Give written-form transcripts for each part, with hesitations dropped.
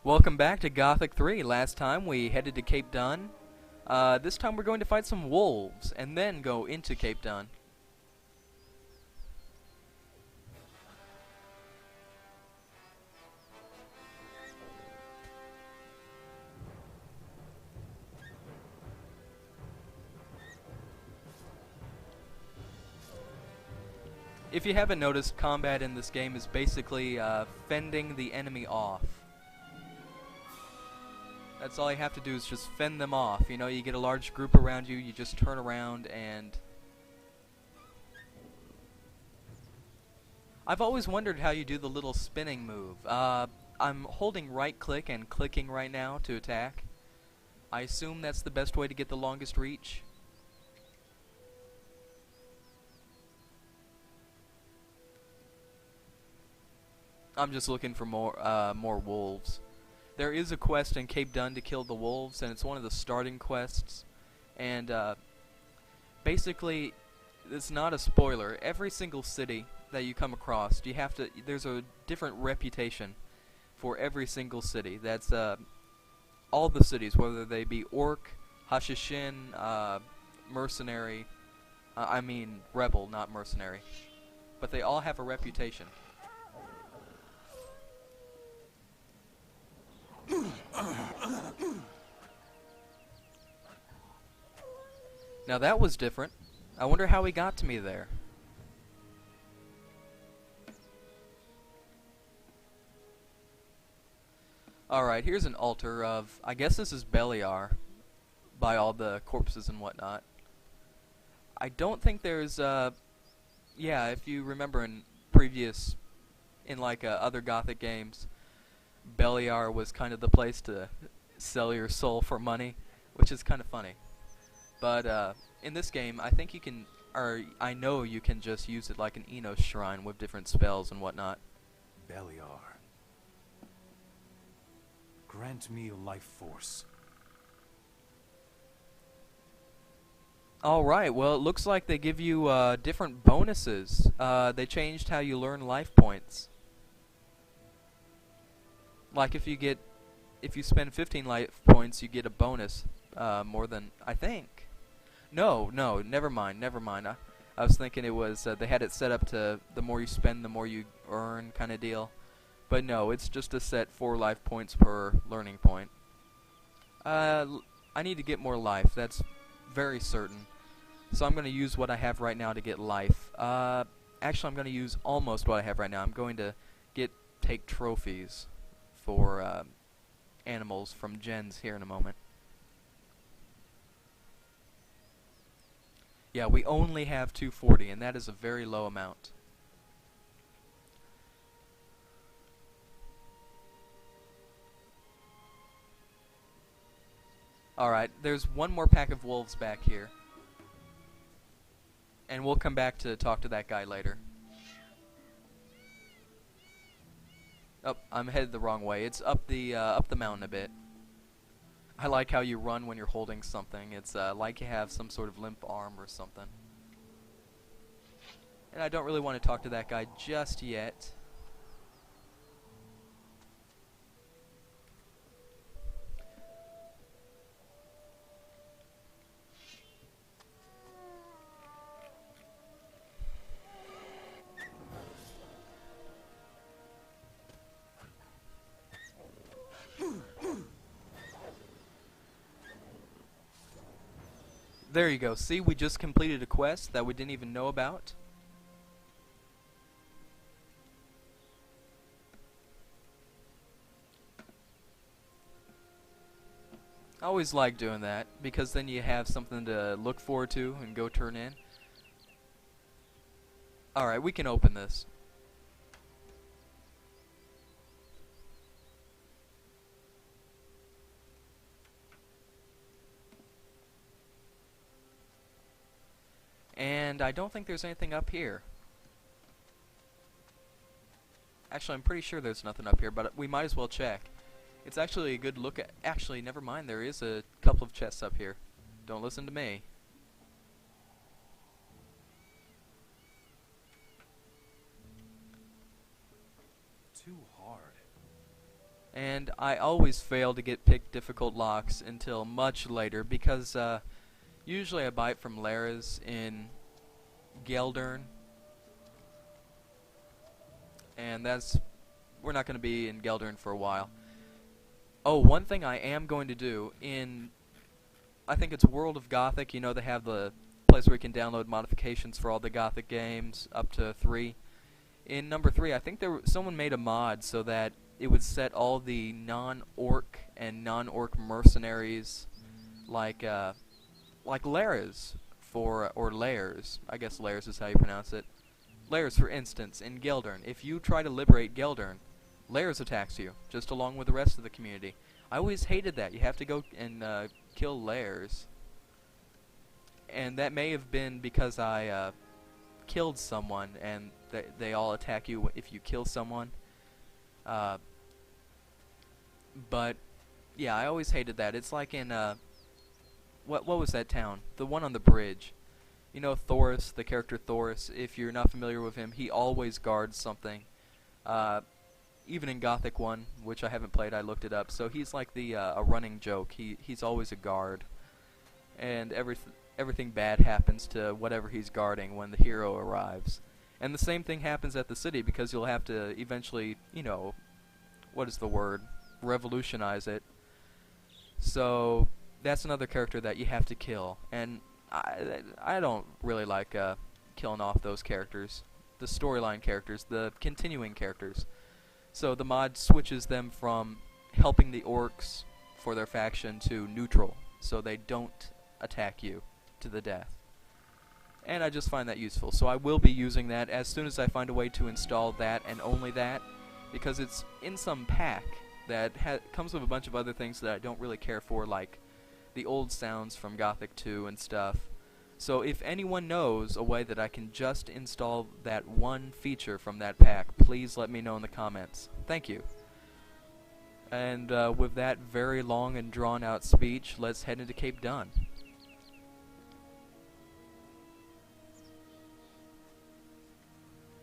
Welcome back to Gothic 3. Last time we headed to Cape Dun. This time we're going to fight some wolves and then go into Cape Dun. If you haven't noticed, combat in this game is basically fending the enemy off. That's all you have to do is just fend them off. You know, you get a large group around you, you just turn around and... I've always wondered how you do the little spinning move. I'm holding right click and clicking right now to attack. I assume that's the best way to get the longest reach. I'm just looking for more wolves. There is a quest in Cape Dun to kill the wolves, and it's one of the starting quests. And basically, it's not a spoiler. Every single city that you come across, there's a different reputation for every single city. That's all the cities, whether they be Orc, Hashishin, Mercenary. I mean Rebel, not Mercenary. But they all have a reputation. Now that was different. I wonder how he got to me there. Alright, here's an altar of... I guess this is Beliar, by all the corpses and whatnot. I don't think there's... yeah, if you remember in previous... in like other Gothic games, Beliar was kind of the place to sell your soul for money, which is kind of funny. But in this game, I think you can, or I know you can just use it like an Enos shrine with different spells and whatnot. Beliar, grant me life force. Alright, well it looks like they give you different bonuses. They changed how you learn life points. Like if you spend 15 life points, you get a bonus more than, I think. No, never mind. I was thinking it was, they had it set up to the more you spend, the more you earn kind of deal. But no, it's just a set 4 life points per learning point. I need to get more life, that's very certain. So I'm going to use what I have right now to get life. Actually, I'm going to use almost what I have right now. I'm going to take trophies for animals from gens here in a moment. Yeah, we only have 240, and that is a very low amount. Alright, there's one more pack of wolves back here. And we'll come back to talk to that guy later. Oh, I'm headed the wrong way. It's up the mountain a bit. I like how you run when you're holding something. It's like you have some sort of limp arm or something. And I don't really want to talk to that guy just yet. There you go. See, we just completed a quest that we didn't even know about. I always like doing that, because then you have something to look forward to and go turn in. Alright, we can open this. And I don't think there's anything up here. Actually, I'm pretty sure there's nothing up here, but we might as well check. It's actually a good look at... Actually, never mind, there is a couple of chests up here. Don't listen to me. Too hard. And I always fail to pick difficult locks until much later because usually I buy it from Lara's in Geldern, and we're not going to be in Geldern for a while. Oh, one thing I am going to do in, I think it's World of Gothic. You know, they have the place where you can download modifications for all the Gothic games up to 3. In number 3, I think someone made a mod so that it would set all the non-orc and non-orc mercenaries like Lairs or Lairs. I guess Lairs is how you pronounce it. Lairs, for instance, in Geldern. If you try to liberate Geldern, Lairs attacks you, just along with the rest of the community. I always hated that. You have to go and kill Lairs. And that may have been because I killed someone, and they all attack you if you kill someone. But yeah, I always hated that. It's like in what was that town? The one on the bridge. You know, Thoris, the character Thoris. If you're not familiar with him, he always guards something. Even in Gothic 1, which I haven't played, I looked it up. So he's like a running joke. He's always a guard, and everything bad happens to whatever he's guarding when the hero arrives. And the same thing happens at the city, because you'll have to eventually, you know, what is the word? Revolutionize it. So that's another character that you have to kill. And I don't really like killing off those characters, the storyline characters, the continuing characters. So the mod switches them from helping the orcs for their faction to neutral, so they don't attack you to the death. And I just find that useful. So I will be using that as soon as I find a way to install that, and only that, because it's in some pack that comes with a bunch of other things that I don't really care for, like the old sounds from Gothic 2 and stuff. So if anyone knows a way that I can just install that one feature from that pack, please let me know in the comments. Thank you. And with that very long and drawn out speech, let's head into Cape Dun.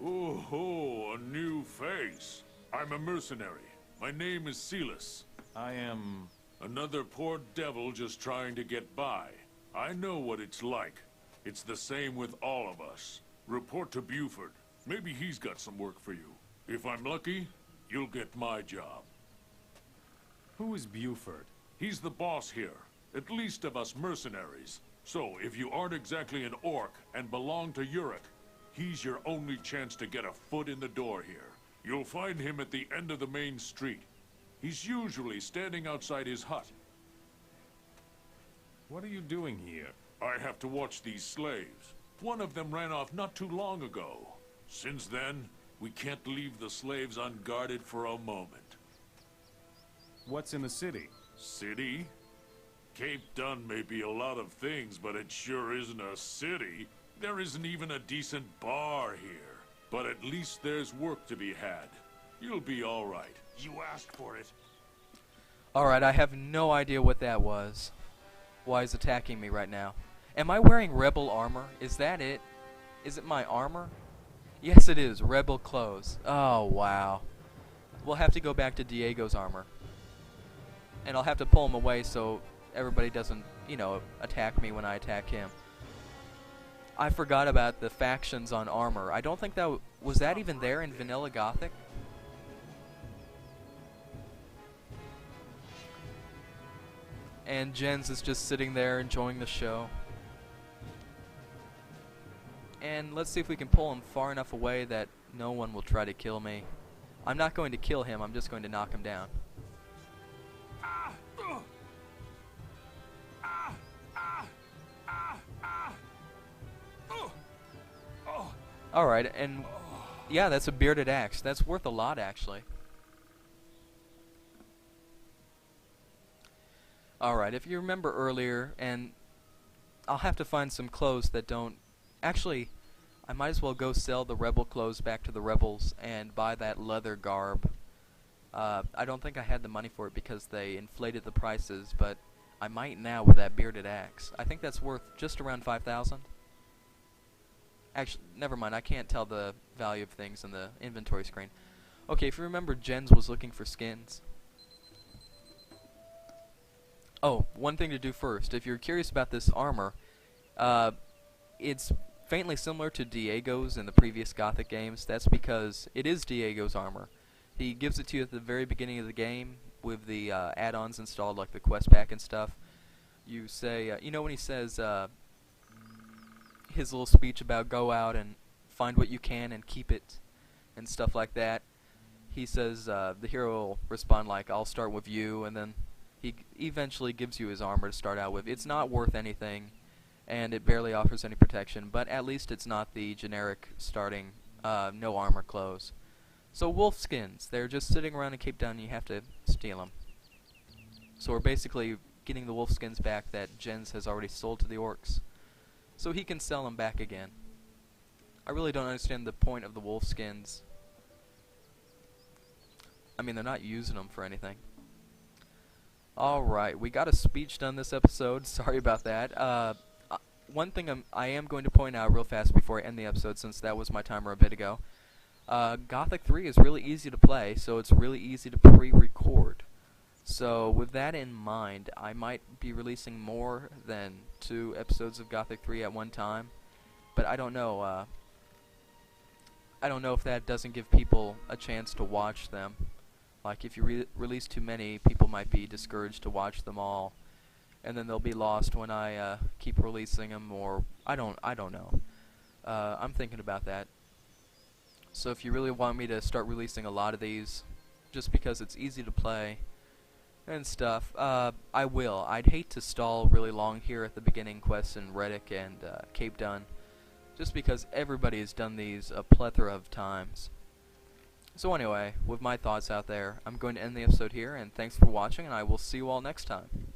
Oh, a new face. I'm a mercenary. My name is Silas. I am... Another poor devil just trying to get by. I know what it's like. It's the same with all of us. Report to Buford. Maybe he's got some work for you. If I'm lucky, you'll get my job. Who is Buford? He's the boss here, at least of us mercenaries. So, if you aren't exactly an orc and belong to Uruk, he's your only chance to get a foot in the door here. You'll find him at the end of the main street. He's usually standing outside his hut. What are you doing here? I have to watch these slaves. One of them ran off not too long ago. Since then, we can't leave the slaves unguarded for a moment. What's in the city? City? Cape Dun may be a lot of things, but it sure isn't a city. There isn't even a decent bar here. But at least there's work to be had. You'll be all right. You asked for it. Alright, I have no idea what that was. Why he's attacking me right now. Am I wearing rebel armor? Is that it? Is it my armor? Yes, it is. Rebel clothes. Oh, wow. We'll have to go back to Diego's armor. And I'll have to pull him away so everybody doesn't, you know, attack me when I attack him. I forgot about the factions on armor. I don't think that was that even there in Vanilla Gothic? And Jens is just sitting there enjoying the show. And let's see if we can pull him far enough away that no one will try to kill me. I'm not going to kill him, I'm just going to knock him down. Alright, and yeah, that's a bearded axe. That's worth a lot, actually. Alright, if you remember earlier, and I'll have to find some clothes that don't... Actually, I might as well go sell the rebel clothes back to the rebels and buy that leather garb. I don't think I had the money for it because they inflated the prices, but I might now with that bearded axe. I think that's worth just around 5,000. Actually, never mind, I can't tell the value of things in the inventory screen. Okay, if you remember, Jens was looking for skins. Oh, one thing to do first. If you're curious about this armor, uh, it's faintly similar to Diego's in the previous Gothic games. That's because it is Diego's armor. He gives it to you at the very beginning of the game with the add-ons installed, like the quest pack and stuff. You say, you know when he says his little speech about go out and find what you can and keep it and stuff like that? He says the hero will respond like, I'll start with you, and then he eventually gives you his armor to start out with. It's not worth anything, and it barely offers any protection, but at least it's not the generic starting no armor clothes. So wolf skins, they're just sitting around in Cape Town and you have to steal them. So we're basically getting the wolf skins back that Jens has already sold to the orcs, so he can sell them back again. I really don't understand the point of the wolf skins. I mean, they're not using them for anything. Alright, we got a speech done this episode. Sorry about that. One thing I am going to point out real fast before I end the episode, since that was my timer a bit ago. Gothic 3 is really easy to play, so it's really easy to pre-record. So with that in mind, I might be releasing more than 2 episodes of Gothic 3 at one time, but I don't know. I don't know if that doesn't give people a chance to watch them. Like, if you release too many, people might be discouraged to watch them all, and then they'll be lost when I keep releasing them, or I don't know. I'm thinking about that. So if you really want me to start releasing a lot of these, just because it's easy to play and stuff, I will. I'd hate to stall really long here at the beginning quests in Reddick and Cape Dun, just because everybody has done these a plethora of times. So anyway, with my thoughts out there, I'm going to end the episode here, and thanks for watching, and I will see you all next time.